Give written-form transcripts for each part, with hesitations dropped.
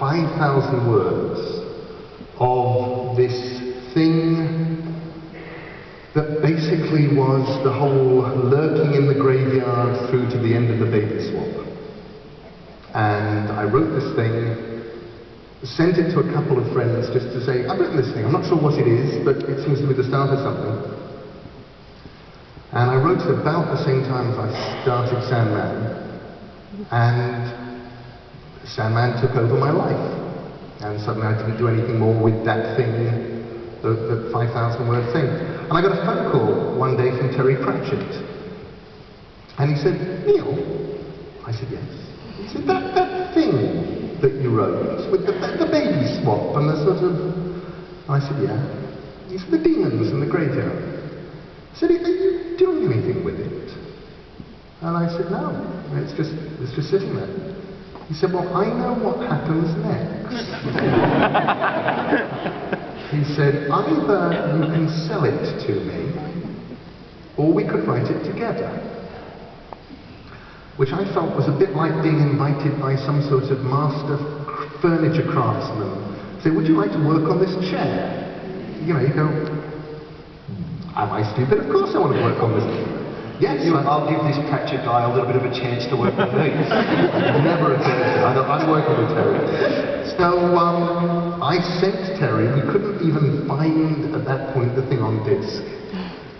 5,000 words of this thing that basically was the whole lurking in the graveyard through to the end of the baby swap. And I wrote this thing, sent it to a couple of friends just to say, I've written this thing, I'm not sure what it is, but it seems to be the start of something. And I wrote it about the same time as I started Sandman, and Sandman took over my life. And suddenly I didn't do anything more with that thing, the 5,000 word thing. And I got a phone call one day from Terry Pratchett. And he said, Neil? I said, yes. He said, that thing that you wrote, with the baby swap and the sort of... And I said, yeah. He said, the demons in the graveyard. I said, are you doing anything with it? And I said, no, it's just sitting there. He said, well, I know what happens next. He said, either you can sell it to me, or we could write it together. Which I felt was a bit like being invited by some sort of master furniture craftsman. Say, would you like to work on this chair? You know, you go, am I stupid? Of course I want to work on this. Yes, I'll give this Pratchett guy a little bit of a chance to work with me. Never occurred to me. I'm working with Terry. So I sent Terry, we couldn't even find at that point the thing on disc.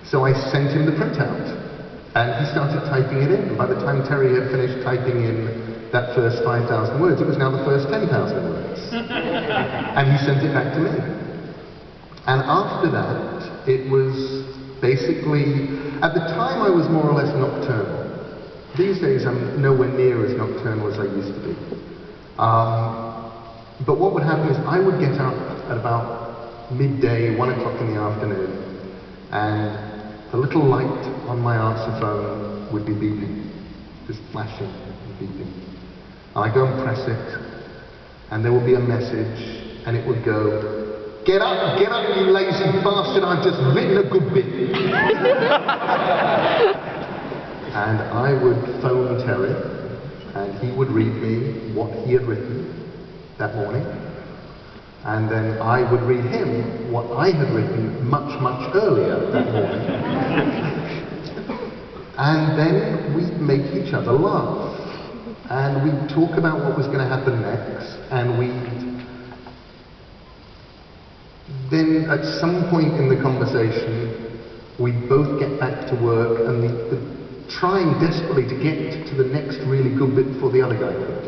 So I sent him the printout. And he started typing it in. By the time Terry had finished typing in that first 5,000 words, it was now the first 10,000 words. And he sent it back to me. And after that, it was basically, at the time I was more or less nocturnal. These days I'm nowhere near as nocturnal as I used to be. But what would happen is I would get up at about midday, 1 o'clock in the afternoon, and the little light on my answer phone would be beeping, just flashing and beeping. And I'd go and press it, and there would be a message, and it would go, get up, you lazy bastard, I've just written a good bit. And I would phone Terry, and he would read me what he had written that morning. And then I would read him what I had written much, much earlier that morning. And then we'd make each other laugh. And we'd talk about what was going to happen next, and then at some point in the conversation, we'd both get back to work, and trying desperately to get to the next really good bit before the other guy did.